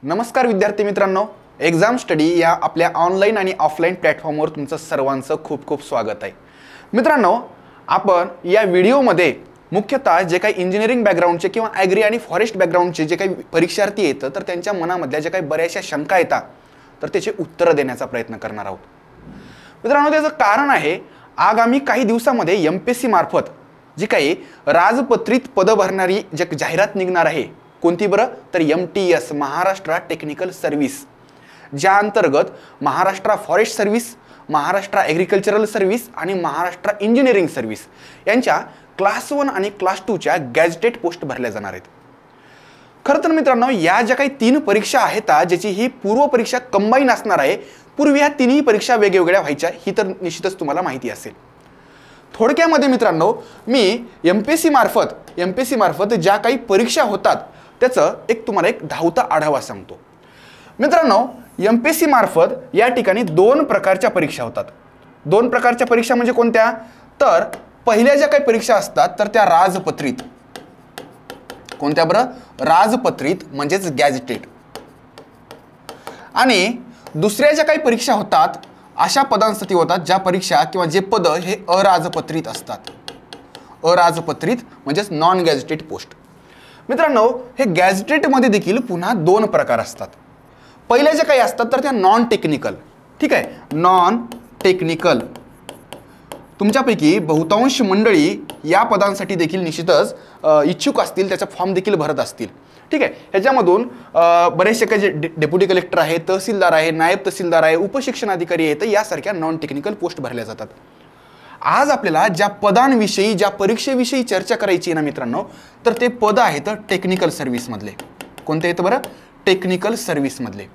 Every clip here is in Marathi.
नमस्कार विद्यार्थी मित्रांनो, एक्झाम स्टडी या आपल्या ऑनलाईन आणि ऑफलाईन प्लॅटफॉर्मवर तुमचं सर्वांचं खूप खूप स्वागत आहे। मित्रांनो, आपण या व्हिडिओमध्ये मुख्यतः जे काही इंजिनिअरिंग बॅकग्राऊंडचे किंवा ॲग्री आणि फॉरेस्ट बॅकग्राऊंडचे जे काही परीक्षार्थी येतात तर त्यांच्या मनामधल्या जे काही बऱ्याचशा शंका येतात तर त्याचे उत्तर देण्याचा प्रयत्न करणार आहोत। मित्रांनो, त्याचं कारण आहे आगामी काही दिवसांमध्ये एमपीएससी मार्फत जी काही राजपत्रित पद भरणारी जे जाहिरात निघणार आहे, कोणती बरं तर MTS महाराष्ट्र टेक्निकल सर्व्हिस, ज्या अंतर्गत Maharashtra forest service, Maharashtra agricultural service आणि महाराष्ट्र इंजिनिअरिंग सर्व्हिस यांच्या क्लास 1 आणि क्लास 2च्या गॅजेटेड पोस्ट भरल्या जाणार आहेत। खरं तर मित्रांनो, या ज्या काही 3 परीक्षा आहेत ज्याची ही पूर्व परीक्षा कंबाईन असणार आहे, पूर्वी ह्या तिन्ही परीक्षा वेगवेगळ्या व्हायच्या ही तर निश्चितच तुम्हाला माहिती असेल। थोडक्यामध्ये मित्रांनो, मी एमपीएससी मार्फत ज्या काही परीक्षा होतात त्याचं एक तुम्हाला एक धावता आढावा सांगतो। मित्रांनो, एमपीएससी मार्फत या ठिकाणी 2 प्रकारच्या परीक्षा होतात। 2 प्रकारच्या परीक्षा म्हणजे कोणत्या? तर पहिल्या ज्या काही परीक्षा असतात तर त्या राजपत्रित, कोणत्या बरं? राजपत्रित म्हणजेच गॅजेटेड। आणि दुसऱ्या ज्या काही परीक्षा होतात अशा पदांसाठी होतात ज्या परीक्षा किंवा जे पद हे अराजपत्रित असतात। अराजपत्रित म्हणजेच नॉन गॅजेटेड पोस्ट। मित्रांनो, हे गॅजेटेड मध्ये देखील पुन्हा 2 प्रकार असतात। पहिल्या ज्या काही असतात तर त्या नॉन टेक्निकल, ठीक आहे, नॉन टेक्निकल। तुमच्यापैकी बहुतांश मंडळी या पदांसाठी देखील निश्चितच इच्छुक असतील, त्याचा फॉर्म देखील भरत असतील, ठीक आहे। ह्याच्यामधून बरेचसे काही जे डेप्युटी कलेक्टर आहे, तहसीलदार आहे, नायब तहसीलदार आहे, उपशिक्षण अधिकारी आहेत, यासारख्या नॉन टेक्निकल पोस्ट भरल्या जातात। आज आपल्याला ज्या पदांविषयी, ज्या परीक्षेविषयी चर्चा करायची आहे ना मित्रांनो, तर ते पद आहेत टेक्निकल सर्व्हिस मधले। कोणते आहेत बरं? टेक्निकल सर्व्हिस मधले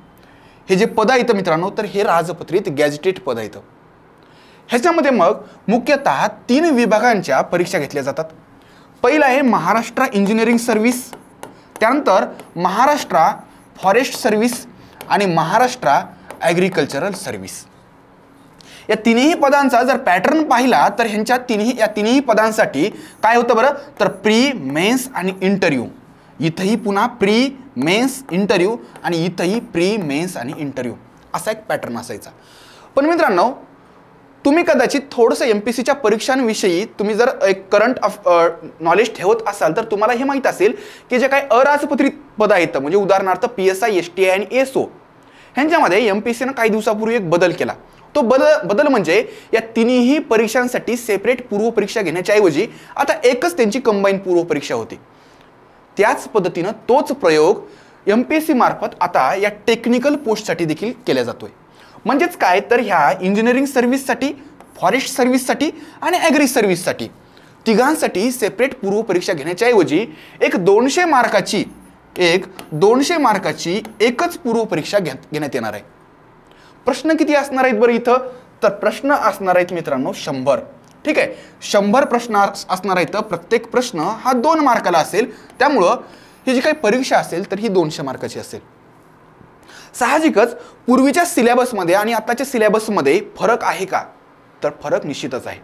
हे जे पद आहेत मित्रांनो, तर हे राजपत्रित गॅजेटेड पद आहेत। ह्याच्यामध्ये मग मुख्यतः 3 विभागांच्या परीक्षा घेतल्या जातात। पहिला आहे महाराष्ट्र इंजिनिअरिंग सर्व्हिस, त्यानंतर महाराष्ट्र फॉरेस्ट सर्व्हिस आणि महाराष्ट्र ॲग्रिकल्चरल सर्व्हिस। या तिन्ही पदांचा जर पॅटर्न पाहिला तर ह्यांच्या तिन्ही पदांसाठी काय होतं बरं तर प्री, मेन्स आणि इंटरव्ह्यू। इथंही पुन्हा प्री, मेन्स, इंटरव्ह्यू आणि इथंही प्री, मेन्स आणि इंटरव्ह्यू असा एक पॅटर्न असायचा। पण मित्रांनो, तुम्ही कदाचित थोडंसं एमपीएससीच्या परीक्षांविषयी तुम्ही जर एक करंट नॉलेज ठेवत असाल तर तुम्हाला हे माहीत असेल की जे काही अराजपत्रित पद आहेत, म्हणजे उदाहरणार्थ PSI, STI आणि ASO, ह्यांच्यामध्ये एमपीएससीनं काही दिवसापूर्वी एक बदल केला। तो बदल म्हणजे या तिन्ही परीक्षांसाठी सेपरेट पूर्व परीक्षा घेण्याच्या ऐवजी आता एकच त्यांची कंबाईन पूर्व परीक्षा होती। त्याच पद्धतीनं तोच प्रयोग एमपीएससी मार्फत आता या टेक्निकल पोस्टसाठी देखील केला जातोय। म्हणजेच काय तर ह्या इंजिनिअरिंग सर्व्हिससाठी, फॉरेस्ट सर्व्हिससाठी आणि ॲग्री सर्व्हिससाठी तिघांसाठी सेपरेट पूर्व परीक्षा घेण्याच्या ऐवजी एक 200 मार्काची एकच पूर्व परीक्षा घेण्यात येणार आहे। प्रश्न किती असणार आहेत बरं इथं? तर प्रश्न असणार आहेत मित्रांनो 100, ठीक आहे। 100 प्रश्न असणार आहेत। प्रत्येक प्रश्न हा 2 मार्काला असेल, त्यामुळं ही जी काही परीक्षा असेल तर ही 200 मार्काची असेल। साहजिकच पूर्वीच्या सिलेबसमध्ये आणि आताच्या सिलेबसमध्ये फरक आहे का? तर फरक निश्चितच आहे।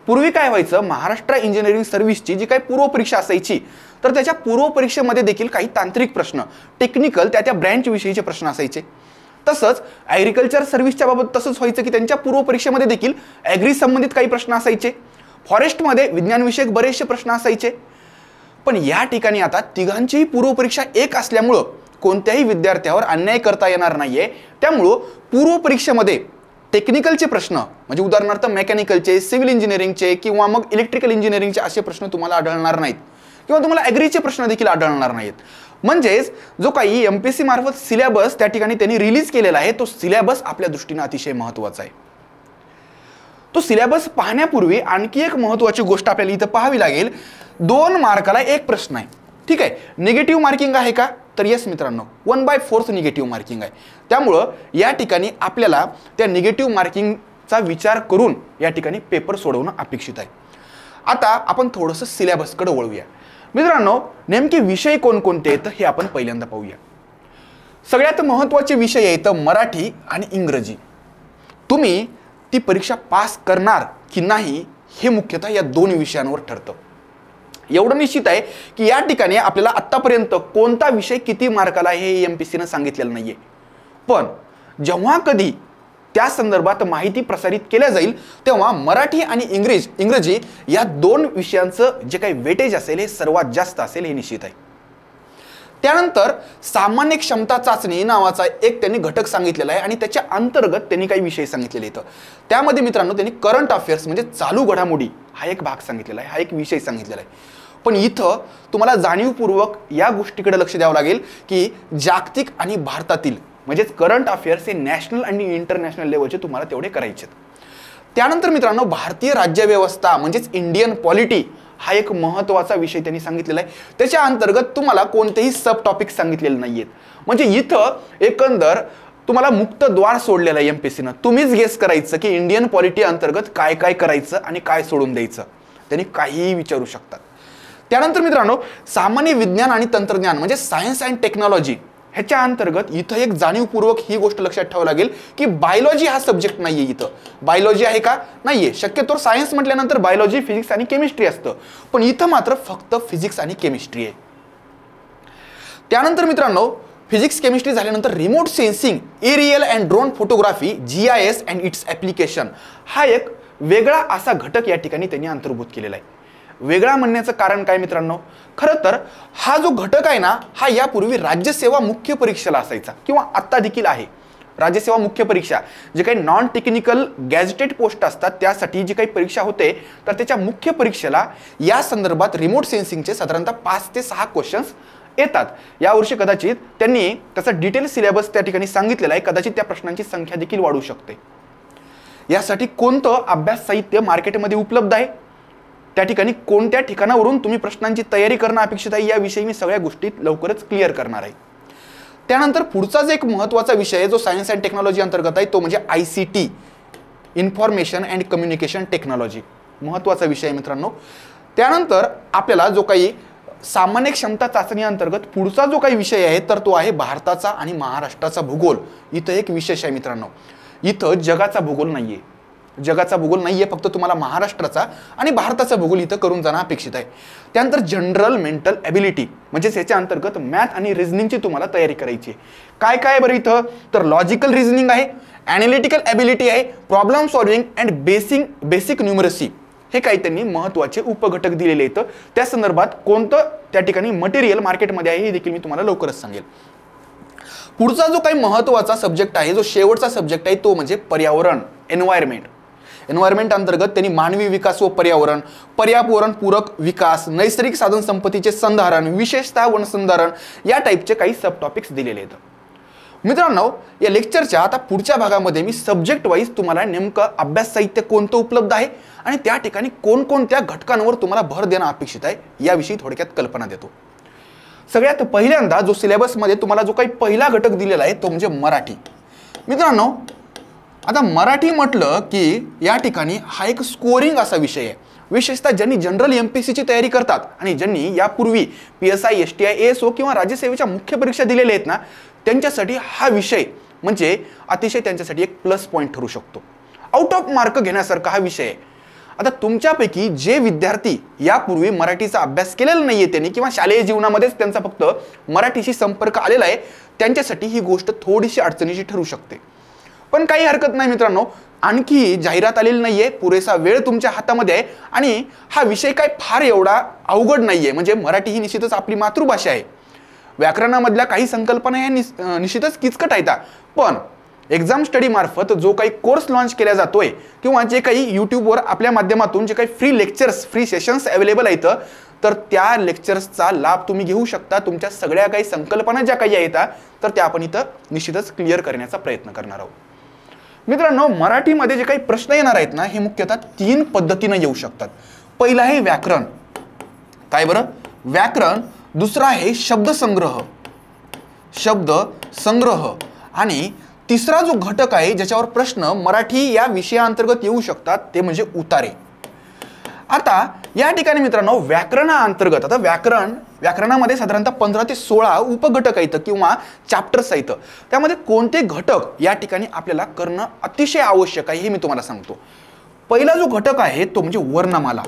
पूर्वी काय व्हायचं, महाराष्ट्र इंजिनिअरिंग सर्व्हिसची जी काही पूर्व परीक्षा असायची तर त्याच्या पूर्व परीक्षेमध्ये देखील काही तांत्रिक प्रश्न, टेक्निकल त्या ब्रँच विषयीचे प्रश्न असायचे। तसंच ॲग्रिकल्चर सर्व्हिसच्या बाबत तसंच व्हायचं की त्यांच्या पूर्व परीक्षेमध्ये देखील ॲग्री संबंधित काही प्रश्न असायचे, फॉरेस्टमध्ये विज्ञानविषयक बरेचसे प्रश्न असायचे। पण या ठिकाणी आता तिघांचीही पूर्व परीक्षा एक असल्यामुळं कोणत्याही विद्यार्थ्यावर अन्याय करता येणार नाहीये। त्यामुळं पूर्व परीक्षेमध्ये टेक्निकलचे प्रश्न म्हणजे उदाहरणार्थ मेकॅनिकलचे, सिव्हिल इंजिनिअरिंगचे किंवा मग इलेक्ट्रिकल इंजिनिअरिंगचे असे प्रश्न तुम्हाला आढळणार नाहीत किंवा तुम्हाला ॲग्रीचे प्रश्न देखील आढळणार नाहीत। म्हणजेच जो काही एमपीएससी मार्फत सिलेबस त्या ठिकाणी त्यांनी रिलीज केलेला आहे तो सिलेबस आपल्या दृष्टीने अतिशय महत्त्वाचा आहे। तो सिलेबस पाहण्यापूर्वी आणखी एक महत्त्वाची गोष्ट आपल्याला इथं पाहावी लागेल। 2 मार्काला एक प्रश्न आहे, ठीक आहे। निगेटिव्ह मार्किंग आहे का? तर येस मित्रांनो, 1/4 निगेटिव्ह मार्किंग आहे। त्यामुळं या ठिकाणी आपल्याला त्या निगेटिव्ह मार्किंगचा विचार करून या ठिकाणी पेपर सोडवणं अपेक्षित आहे। आता आपण थोडंसं सिलेबसकडे वळूया। मित्रांनो, नेमके विषय कोणकोणते आहेत हे आपण पहिल्यांदा पाहूया। सगळ्यात महत्त्वाचे विषय आहेत मराठी आणि इंग्रजी। तुम्ही ती परीक्षा पास करणार की नाही हे मुख्यतः या 2 विषयांवर ठरतं। एवढं निश्चित आहे की या ठिकाणी आपल्याला आतापर्यंत कोणता विषय किती मार्काला हे एमपीसीने सांगितलेलं नाहीये, पण जेव्हा कधी त्या संदर्भात माहिती प्रसारित केल्या जाईल तेव्हा मराठी आणि इंग्रजी या दोन विषयांचं जे काही वेटेज असेल हे सर्वात जास्त असेल हे निश्चित आहे. त्यानंतर सामान्य क्षमता चाचणी नावाचा एक त्यांनी घटक सांगितलेला आहे आणि त्याच्या अंतर्गत त्यांनी काही विषय सांगितलेले आहेत. त्यामध्ये मित्रांनो त्यांनी करंट अफेअर्स म्हणजे चालू घडामोडी हा एक भाग सांगितलेला आहे, हा एक विषय सांगितलेला आहे. पण इथं तुम्हाला जाणीवपूर्वक या गोष्टीकडे लक्ष द्यावं लागेल की जागतिक आणि भारतातील म्हणजेच करंट अफेअर्स हे नॅशनल आणि इंटरनॅशनल लेवलचे तुम्हाला तेवढे करायचे. त्यानंतर मित्रांनो भारतीय राज्यव्यवस्था म्हणजेच इंडियन पॉलिटी हा एक महत्त्वाचा विषय त्यांनी सांगितलेला आहे. त्याच्या अंतर्गत तुम्हाला कोणतेही सब टॉपिक सांगितलेले नाहीयेत. म्हणजे इथं एकंदर तुम्हाला मुक्त द्वार सोडलेलं आहे एमपीसीनं. तुम्हीच गेस करायचं की इंडियन पॉलिटी अंतर्गत काय काय करायचं आणि काय सोडून द्यायचं. त्यांनी काहीही विचारू शकतात. त्यानंतर मित्रांनो सामान्य विज्ञान आणि तंत्रज्ञान म्हणजे सायन्स अँड टेक्नॉलॉजी ह्याच्या अंतर्गत इथं एक जाणीवपूर्वक ही गोष्ट लक्षात ठेवावी लागेल की बायोलॉजी हा सब्जेक्ट नाहीये. इथं बायोलॉजी आहे का? नाहीये. शक्यतो सायन्स म्हटल्यानंतर बायोलॉजी, फिजिक्स आणि केमिस्ट्री असतं, पण इथं मात्र फक्त फिजिक्स आणि केमिस्ट्री आहे. त्यानंतर मित्रांनो फिजिक्स केमिस्ट्री झाल्यानंतर remote sensing, aerial and drone photography, GIS and its application हा एक वेगळा असा घटक या ठिकाणी त्यांनी अंतर्भूत केलेला आहे. वेगळा म्हणण्याचं कारण काय मित्रांनो, खरं तर हा जो घटक आहे ना हा यापूर्वी राज्यसेवा मुख्य परीक्षेला असायचा किंवा आत्ता देखील आहे. राज्यसेवा मुख्य परीक्षा जे काही नॉन टेक्निकल गॅजेटेड पोस्ट असतात त्यासाठी जी काही परीक्षा होते तर त्याच्या मुख्य परीक्षेला या संदर्भात रिमोट सेन्सिंगचे साधारणतः 5 ते 6 क्वेश्चन्स येतात. यावर्षी कदाचित त्यांनी त्याचा डिटेल सिलेबस त्या ठिकाणी सांगितलेला आहे. कदाचित त्या प्रश्नांची संख्या देखील वाढू शकते. यासाठी कोणतं अभ्यास साहित्य मार्केटमध्ये उपलब्ध आहे, त्या ठिकाणी कोणत्या ठिकाणावरून तुम्ही प्रश्नांची तयारी करणं अपेक्षित आहे याविषयी मी सगळ्या गोष्टी लवकरच क्लिअर करणार आहे. त्यानंतर पुढचा जो एक महत्त्वाचा विषय आहे जो सायन्स अँड टेक्नॉलॉजी अंतर्गत आहे तो म्हणजे ICT, information and communication technology. महत्त्वाचा विषय आहे मित्रांनो. त्यानंतर आपल्याला जो काही सामान्य क्षमता चाचणी अंतर्गत पुढचा जो काही विषय आहे तर तो आहे भारताचा आणि महाराष्ट्राचा भूगोल. इथं एक विशेष आहे मित्रांनो, इथं जगाचा भूगोल नाहीये. जगाचा भूगोल नाहीये, फक्त तुम्हाला महाराष्ट्राचा आणि भारताचा भूगोल इथं करून जाणं अपेक्षित आहे. त्यानंतर जनरल मेंटल एबिलिटी म्हणजेच याच्या अंतर्गत मॅथ आणि रिझनिंगची तुम्हाला तयारी करायची. काय काय बरं इथं तर लॉजिकल रिझनिंग आहे, ॲनालिटिकल एबिलिटी आहे, problem solving and basic numeracy हे काही त्यांनी महत्त्वाचे उपघटक दिलेले आहेत. त्या संदर्भात कोणतं त्या ठिकाणी मटेरियल मार्केटमध्ये आहे हे देखील मी तुम्हाला लवकरच सांगेल. पुढचा जो काही महत्त्वाचा सब्जेक्ट आहे, जो शेवटचा सब्जेक्ट आहे तो म्हणजे पर्यावरण, एन्व्हायरमेंट. एन्व्हायरमेंट अंतर्गत त्यांनी मानवी विकास व पर्यावरण, पर्यावरण पूरक विकास, नैसर्गिक साधन संपत्तीचे संधारण, विशेषतः वनसंधारण या टाईपचे काही सब टॉपिक्स दिलेले आहेत. मित्रांनो या लेक्चरच्या आता पुढच्या भागामध्ये मी सब्जेक्ट वाईज तुम्हाला नेमकं अभ्यास साहित्य कोणतं उपलब्ध आहे आणि त्या ठिकाणी कोणकोणत्या घटकांवर तुम्हाला भर देणं अपेक्षित आहे याविषयी थोडक्यात कल्पना देतो. सगळ्यात पहिल्यांदा जो सिलेबसमध्ये तुम्हाला जो काही पहिला घटक दिलेला आहे तो म्हणजे मराठी. मित्रांनो आता मराठी म्हटलं की या ठिकाणी हा एक स्कोरिंग असा विषय आहे. विशेषतः ज्यांनी जनरल MPSCची तयारी करतात आणि ज्यांनी यापूर्वी PSI, STI, ASO किंवा राज्यसेवेच्या मुख्य परीक्षा दिलेल्या आहेत ना त्यांच्यासाठी हा विषय म्हणजे अतिशय त्यांच्यासाठी एक प्लस पॉईंट ठरू शकतो. आउट ऑफ मार्क घेण्यासारखा हा विषय आहे. आता तुमच्यापैकी जे विद्यार्थी यापूर्वी मराठीचा अभ्यास केलेला नाहीये त्यांनी किंवा शालेय जीवनामध्येच त्यांचा फक्त मराठीशी संपर्क आलेला आहे त्यांच्यासाठी ही गोष्ट थोडीशी अडचणीची ठरू शकते. पण काही हरकत नाही मित्रांनो, आणखी जाहिरात आलेली नाहीये, पुरेसा वेळ तुमच्या हातामध्ये आहे आणि हा विषय काय फार एवढा अवघड नाहीये. म्हणजे मराठी ही निश्चितच आपली मातृभाषा आहे. व्याकरणामधल्या काही संकल्पना ह्या निश्चितच किचकट आहेत, पण एक्झाम स्टडी मार्फत जो काही कोर्स लॉन्च केला जातोय किंवा जे काही यूट्यूबवर आपल्या माध्यमातून जे काही free lectures, free sessions available आहेत तर त्या लेक्चर्सचा लाभ तुम्ही घेऊ शकता. तुमच्या सगळ्या काही संकल्पना ज्या काही आहेत तर त्या आपण इथं निश्चितच क्लिअर करण्याचा प्रयत्न करणार आहोत. मित्रांनो मराठीमध्ये जे काही प्रश्न येणार आहेत ना हे मुख्यतः 3 पद्धतीने येऊ शकतात. पहिला आहे व्याकरण. काय बरं? व्याकरण. दुसरा आहे शब्दसंग्रह, आणि तिसरा जो घटक आहे ज्याच्यावर प्रश्न मराठी या विषयाअंतर्गत येऊ शकतात ते म्हणजे उतारे. आता या ठिकाणी मित्रांनो व्याकरणाअंतर्गत आता व्याकरणामध्ये साधारणतः 15 ते 16 उपघटक आहेत किंवा चॅप्टर्स आहेत. त्यामध्ये कोणते घटक या ठिकाणी आपल्याला करणं अतिशय आवश्यक आहे हे मी तुम्हाला सांगतो. पहिला जो घटक आहे तो म्हणजे वर्णमाला.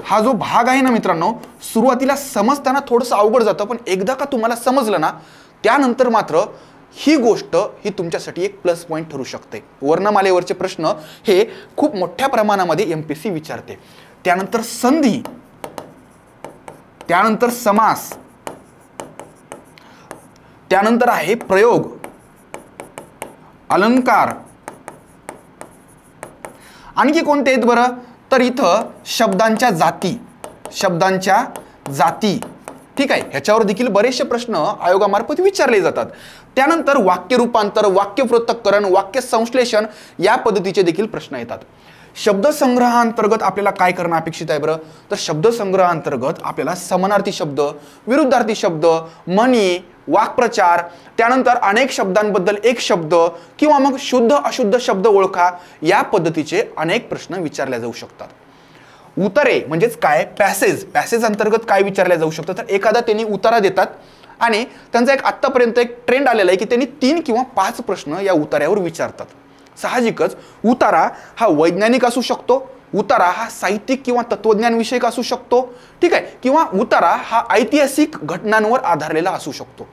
हा जो भाग आहे ना मित्रांनो, सुरुवातीला समजताना थोडंसं अवघड जातं, पण एकदा का तुम्हाला समजलं ना, त्यानंतर मात्र ही गोष्ट ही तुमच्यासाठी एक प्लस पॉईंट ठरू शकते. वर्णमालेवरचे प्रश्न हे खूप मोठ्या प्रमाणामध्ये MPSC विचारते. त्यानंतर संधी, त्यानंतर समास, त्यानंतर आहे प्रयोग, अलंकार, आणखी कोणते आहेत बरं, तर इथं शब्दांच्या जाती, शब्दांच्या जाती, ठीक आहे, ह्याच्यावर देखील बरेचसे प्रश्न आयोगामार्फत विचारले जातात. त्यानंतर वाक्य रूपांतर, वाक्य पृथक्करण, वाक्य संश्लेषण या पद्धतीचे देखील प्रश्न येतात. शब्दसंग्रहांतर्गत आपल्याला काय करणं अपेक्षित आहे बरं, तर शब्दसंग्रहांतर्गत आपल्याला समानार्थी शब्द, विरुद्धार्थी शब्द, म्हणी, वाक्प्रचार, त्यानंतर अनेक शब्दांबद्दल एक शब्द किंवा मग शुद्ध अशुद्ध शब्द ओळखा, या पद्धतीचे अनेक प्रश्न विचारले जाऊ शकतात. उतारे म्हणजेच काय, पॅसेज अंतर्गत काय विचारले जाऊ शकतं, तर एखादा त्यांनी उतारा देतात आणि त्यांचा एक आत्तापर्यंत एक ट्रेंड आलेला आहे की त्यांनी 3 किंवा 5 प्रश्न या उतार्यावर विचारतात. साहजिकच उतारा हा वैज्ञानिक असू शकतो, उतारा हा साहित्यिक किंवा तत्वज्ञान विषयक असू शकतो, ठीक आहे, किंवा उतारा हा ऐतिहासिक घटनांवर आधारलेला असू शकतो.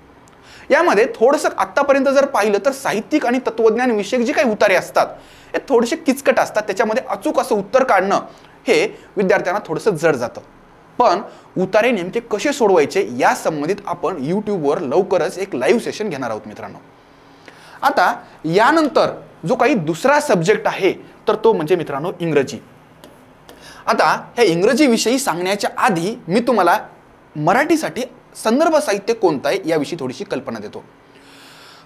यामध्ये थोडंसं आत्तापर्यंत जर पाहिलं तर साहित्यिक आणि तत्वज्ञान विषयक जे काही उतारे असतात हे थोडेसे किचकट असतात. त्याच्यामध्ये अचूक असं उत्तर काढणं हे विद्यार्थ्यांना थोडंसं जड जातं. पण उतारे नेमके कसे सोडवायचे या संबंधित आपण यूट्यूबवर लवकरच एक लाईव्ह सेशन घेणार आहोत मित्रांनो. आता यानंतर जो काही दुसरा सब्जेक्ट आहे तर तो म्हणजे मित्रांनो इंग्रजी. आता ह्या इंग्रजी विषयी सांगण्याच्या आधी मी तुम्हाला मराठीसाठी संदर्भ साहित्य कोणतं आहे याविषयी थोडीशी कल्पना देतो.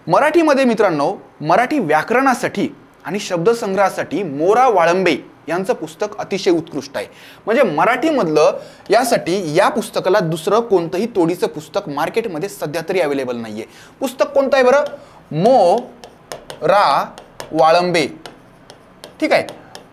मराठीमध्ये मित्रांनो, मराठी व्याकरणासाठी आणि शब्दसंग्रहासाठी मोरा वाळंबे यांचं पुस्तक अतिशय उत्कृष्ट आहे. म्हणजे मराठीमधलं यासाठी या पुस्तकाला दुसरं कोणतंही तोडीचं पुस्तक मार्केटमध्ये सध्या तरी अवेलेबल नाहीये. पुस्तक कोणतं आहे बरं, मोरा वाळंबे, ठीक आहे.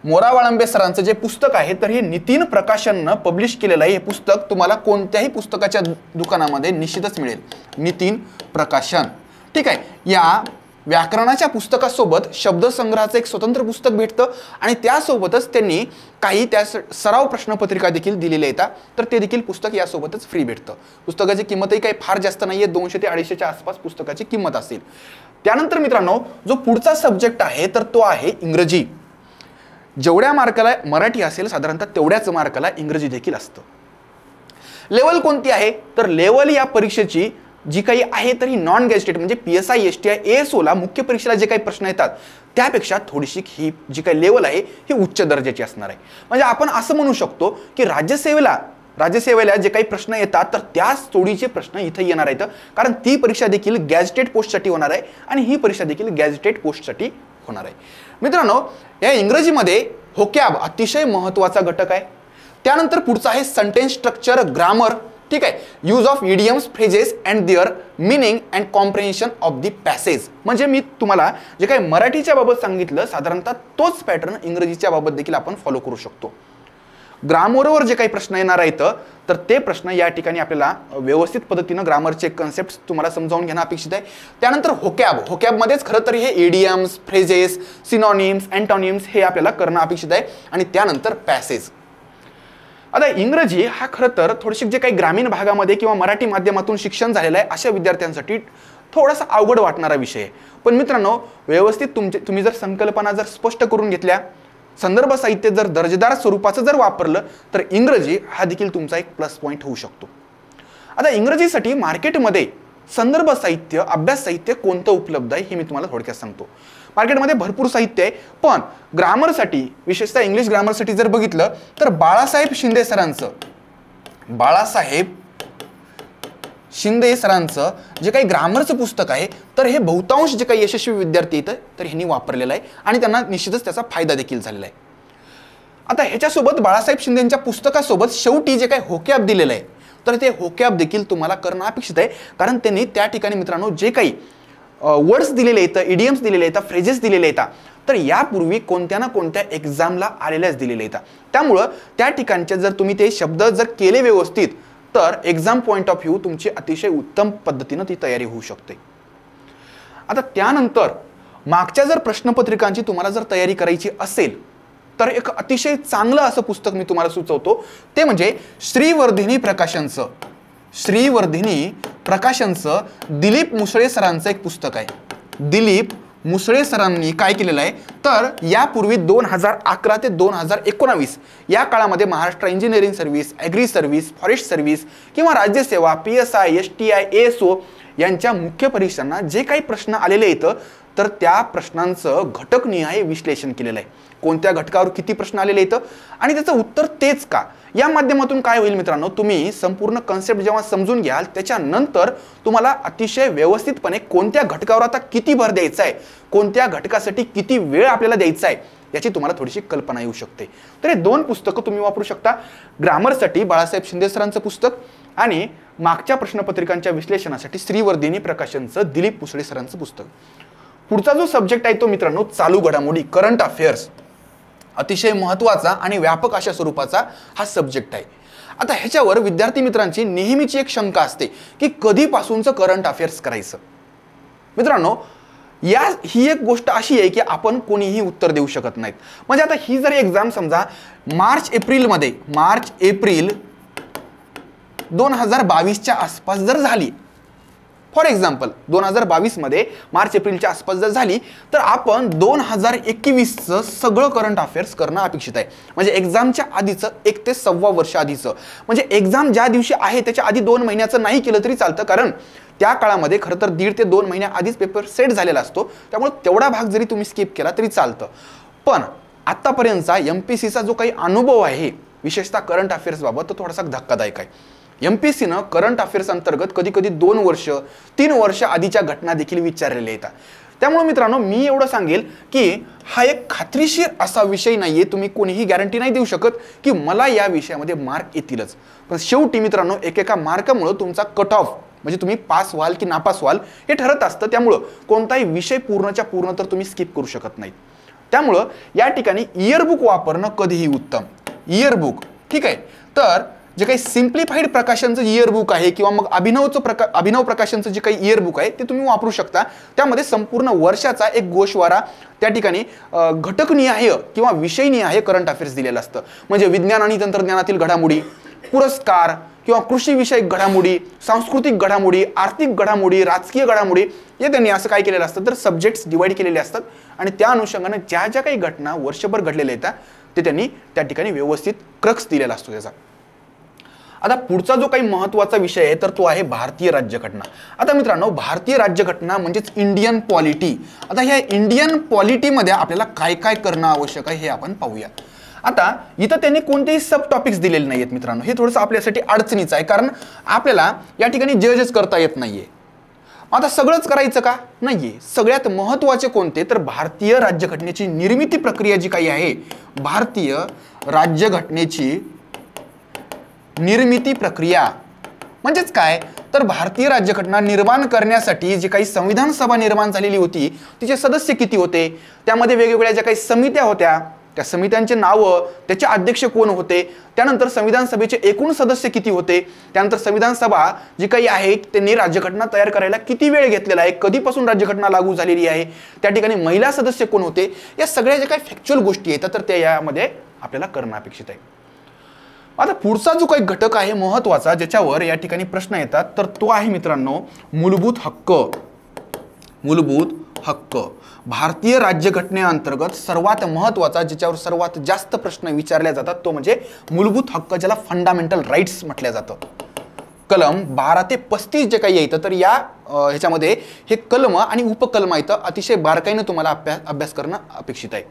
मोरा वाळंबे सरांचं जे पुस्तक आहे तर हे नितीन प्रकाशननं पब्लिश केलेलं आहे. हे पुस्तक तुम्हाला कोणत्याही पुस्तकाच्या दुकानामध्ये निश्चितच मिळेल, नितीन प्रकाशन, ठीक आहे. या व्याकरणाच्या पुस्तकासोबत शब्दसंग्रहाचं एक स्वतंत्र पुस्तक भेटतं आणि त्यासोबतच त्यांनी काही त्या सराव प्रश्नपत्रिका देखील दिलेल्या येतात, तर ते देखील पुस्तक यासोबतच फ्री भेटतं. पुस्तकाची किंमतही काही फार जास्त नाहीये, 200 ते 250च्या आसपास पुस्तकाची किंमत असेल. त्यानंतर मित्रांनो, जो पुढचा सब्जेक्ट आहे तर तो आहे इंग्रजी. जेवढ्या मार्काला मराठी असेल साधारणतः तेवढ्याच मार्काला इंग्रजी देखील असतं. लेवल कोणती आहे तर लेवल या परीक्षेची जी काही आहे तर ही नॉन गॅजेटेड म्हणजे PSI STI ASO ला मुख्य परीक्षेला जे काही प्रश्न येतात त्यापेक्षा थोडीशी ही जी काही लेवल आहे ही उच्च दर्जाची असणार आहे. म्हणजे आपण असं म्हणू शकतो की राज्यसेवेला जे काही प्रश्न येतात तर त्याच तोडीचे प्रश्न इथे येणार आहेत, कारण ती परीक्षा देखील गॅजेटेड पोस्टसाठी होणार आहे आणि ही परीक्षा देखील गॅजेटेड पोस्टसाठी होणार आहे. मित्रांनो, या इंग्रजीमध्ये व्होकॅब अतिशय महत्त्वाचा घटक आहे. त्यानंतर पुढचा आहे सेंटेन्स स्ट्रक्चर, ग्रामर, ठीक आहे, use of idioms, phrases and their meaning and comprehension of the passage. म्हणजे मी तुम्हाला जे काही मराठीच्या बाबत सांगितलं साधारणतः तोच पॅटर्न इंग्रजीच्या बाबत देखील आपण फॉलो करू शकतो. ग्रामरवर जे काही प्रश्न येणार आहेत तर ते प्रश्न या ठिकाणी आपल्याला व्यवस्थित पद्धतीनं ग्रामरचे कन्सेप्ट तुम्हाला समजावून घेणं अपेक्षित आहे. त्यानंतर व्होकॅबमध्येच खरं तर हे इडियम्स, फ्रेजेस, सिनॉनिम्स, अँटॉनिम्स हे आपल्याला करणं अपेक्षित आहे. आणि त्यानंतर पॅसेज. आता इंग्रजी हा खरं तर थोडीशी जे काही ग्रामीण भागामध्ये किंवा मराठी माध्यमातून शिक्षण झालेलं आहे अशा विद्यार्थ्यांसाठी थोडासा अवघड वाटणारा विषय आहे. पण मित्रांनो, व्यवस्थित तुम्ही जर संकल्पना जर स्पष्ट करून घेतल्या, संदर्भ साहित्य जर दर्जेदार स्वरूपाचं जर वापरलं तर इंग्रजी हा देखील तुमचा एक प्लस पॉईंट होऊ शकतो. आता इंग्रजीसाठी मार्केटमध्ये संदर्भ साहित्य, अभ्यास साहित्य कोणतं उपलब्ध आहे हे मी तुम्हाला थोडक्यात सांगतो. मार्केटमध्ये भरपूर साहित्य आहे, पण ग्रामरसाठी विशेषतः इंग्लिश ग्रामरसाठी जर बघितलं तर बाळासाहेब शिंदे सरांचं जे काही ग्रामरचं पुस्तक आहे तर हे बहुतांश जे काही यशस्वी विद्यार्थी येतं तर ह्यांनी वापरलेलं आहे आणि त्यांना निश्चितच त्याचा फायदा देखील झालेला आहे. आता ह्याच्यासोबत बाळासाहेब शिंदेच्या पुस्तकासोबत शेवटी जे काही व्होकॅब दिलेलं आहे तर ते व्होकॅब देखील तुम्हाला करणं अपेक्षित आहे, कारण त्यांनी त्या ठिकाणी मित्रांनो जे काही वर्ड्स दिलेले आहेत, इडियम्स दिलेले आहेत, फ्रेजेस दिलेले आहेत तर यापूर्वी कोणत्या ना कोणत्या एक्झामला आलेल्याच दिलेले आहेत. त्यामुळं त्या ठिकाणचे जर तुम्ही ते शब्द जर केले व्यवस्थित तर एक्झाम पॉइंट ऑफ व्ह्यू तुमची अतिशय उत्तम पद्धतीनं ती तयारी होऊ शकते. आता त्यानंतर मागच्या जर प्रश्नपत्रिकांची तुम्हाला जर तयारी करायची असेल तर एक अतिशय चांगलं असं पुस्तक मी तुम्हाला सुचवतो, ते म्हणजे श्रीवर्धिनी प्रकाशनचं दिलीप मुसळे सरांचं एक पुस्तक आहे। दिलीप मुसळे सरांनी काय केलेलं आहे तर यापूर्वी 2011 ते 2019 या काळामध्ये Maharashtra engineering service, agri service, forest service किंवा राज्यसेवा, PSI, STI, ASO यांच्या मुख्य परीक्षांना जे काही प्रश्न आलेले आहेत तर त्या प्रश्नांचं घटकनिहाय विश्लेषण केलेलं आहे। कोणत्या घटकावर किती प्रश्न आलेले आहेत आणि त्याचं उत्तर तेच का, या माध्यमातून काय होईल मित्रांनो, तुम्ही संपूर्ण कन्सेप्ट जेव्हा समजून घ्याल त्याच्यानंतर तुम्हाला अतिशय व्यवस्थितपणे कोणत्या घटकावर आता किती भर द्यायचा आहे, कोणत्या घटकासाठी किती वेळ आपल्याला द्यायचा आहे याची तुम्हाला थोडीशी कल्पना येऊ शकते। तर हे दोन पुस्तकं तुम्ही वापरू शकता। ग्रामरसाठी बाळासाहेब शिंदे सरांचं पुस्तक आणि मागच्या प्रश्नपत्रिकांच्या विश्लेषणासाठी श्रीवर्धिनी प्रकाशनचं दिलीप मुसळे सरांचं पुस्तक। पुढचा जो सब्जेक्ट आहे तो मित्रांनो चालू घडामोडी, करंट अफेअर्स, अतिशय महत्त्वाचा आणि व्यापक अशा स्वरूपाचा हा सब्जेक्ट आहे। आता ह्याच्यावर विद्यार्थी मित्रांची नेहमीची एक शंका असते की कधीपासूनचं करंट अफेअर्स करायचं। मित्रांनो ही एक गोष्ट अशी आहे की आपण कोणीही उत्तर देऊ शकत नाहीत। म्हणजे आता ही जर एक्झाम समजा मार्च एप्रिल 2022च्या आसपास जर झाली, फॉर एक्झाम्पल 2022 मध्ये मार्च एप्रिलच्या आसपास जर झाली तर आपण 2021चं सगळं करंट अफेअर्स करणं अपेक्षित आहे। म्हणजे एक्झामच्या आधीचं 1 ते 1.25 वर्ष आधीचं, म्हणजे एक्झाम ज्या दिवशी आहे त्याच्या आधी 2 महिन्याचं नाही केलं तरी चालतं, कारण त्या काळामध्ये खरं तर 1.5 ते 2 महिन्या आधीच पेपर सेट झालेला असतो, त्यामुळे तेवढा भाग जरी तुम्ही स्किप केला तरी चालतं। पण आतापर्यंतचा MPSCचा जो काही अनुभव आहे विशेषतः करंट अफेअर्स बाबत तो थोडासा धक्कादायक आहे। MPSCनं करंट अफेअर्स अंतर्गत कधी कधी 2 वर्ष 3 वर्ष आधीच्या घटना देखील विचारलेल्या आहेत। त्यामुळे मित्रांनो मी एवढं सांगेल की हा एक खात्रीशीर असा विषय नाहीये, तुम्ही कोणीही गॅरंटी नाही देऊ शकत की मला या विषयामध्ये मार्क येतीलच, पण शेवटी मित्रांनो एकेका मार्कामुळे तुमचा कट ऑफ म्हणजे तुम्ही पास व्हाल की नापास व्हाल हे ठरत असतं। त्यामुळं कोणताही विषय पूर्णच्या पूर्ण तर तुम्ही स्किप करू शकत नाही। त्यामुळं या ठिकाणी इयरबुक वापरणं कधीही उत्तम। इयरबुक ठीक आहे, तर जे काही सिम्प्लिफाईड प्रकाशनचं इयरबुक आहे किंवा मग अभिनव प्रकाशनचं जे काही इयरबुक आहे ते तुम्ही वापरू शकता। त्यामध्ये संपूर्ण वर्षाचा एक गोषवारा त्या ठिकाणी घटकनिहाय किंवा विषयनिहाय करंट अफेअर्स दिलेलं असतं। म्हणजे विज्ञान आणि तंत्रज्ञानातील घडामोडी, पुरस्कार किंवा कृषी विषयक घडामोडी, सांस्कृतिक घडामोडी, आर्थिक घडामोडी, राजकीय घडामोडी, हे त्यांनी असं काय केलेलं असतं तर सब्जेक्ट्स डिवाइड केलेले असतात आणि त्या अनुषंगाने ज्या ज्या काही घटना वर्षभर घडलेल्या आहेत ते त्यांनी त्या ठिकाणी व्यवस्थित क्रक्स दिलेला असतो त्याचा। आता पुढचा जो काही महत्त्वाचा विषय आहे तर तो आहे भारतीय राज्यघटना। आता मित्रांनो भारतीय राज्यघटना म्हणजेच इंडियन पॉलिटी। आता ह्या इंडियन पॉलिटीमध्ये आपल्याला काय काय करणं आवश्यक आहे हे आपण पाहूया। आता इथं त्यांनी कोणतेही सब टॉपिक्स दिलेले नाहीयेत मित्रांनो, हे थोडंसं आपल्यासाठी अडचणीचं आहे, कारण आपल्याला या ठिकाणी जजच करता येत नाहीये। आता सगळंच करायचं का नाहीये, सगळ्यात महत्त्वाचे कोणते तर भारतीय राज्यघटनेची निर्मिती प्रक्रिया जी काही आहे, भारतीय राज्यघटनेची निर्मिती प्रक्रिया म्हणजेच काय तर भारतीय राज्यघटना निर्माण करण्यासाठी जी काही संविधान सभा निर्माण झालेली होती तिचे सदस्य किती होते, त्यामध्ये वेगवेगळ्या ज्या काही समित्या होत्या त्या समित्यांचे नावं, त्याचे अध्यक्ष कोण होते, त्यानंतर संविधान सभेचे एकूण सदस्य किती होते, त्यानंतर संविधान सभा जी काही आहे त्यांनी राज्यघटना तयार करायला किती वेळ घेतलेला आहे, कधीपासून राज्यघटना लागू झालेली आहे, त्या ठिकाणी महिला सदस्य कोण होते, या सगळ्या ज्या काही फॅक्च्युअल गोष्टी आहेत तर त्या यामध्ये आपल्याला करणं अपेक्षित आहे। आता पुढचा जो काही घटक आहे महत्त्वाचा ज्याच्यावर या ठिकाणी प्रश्न येतात तर तो आहे मित्रांनो मूलभूत हक्क। मूलभूत हक्क भारतीय राज्यघटनेअंतर्गत सर्वात महत्त्वाचा ज्याच्यावर सर्वात जास्त प्रश्न विचारले जातात तो म्हणजे मूलभूत हक्क, ज्याला फंडामेंटल राईट्स म्हटलं जातं। कलम 12 ते 35 जे काही येतं तर या ह्याच्यामध्ये हे कलम आणि उपकलम आहेत, अतिशय बारकाईने तुम्हाला अभ्यास करणं अपेक्षित आहे।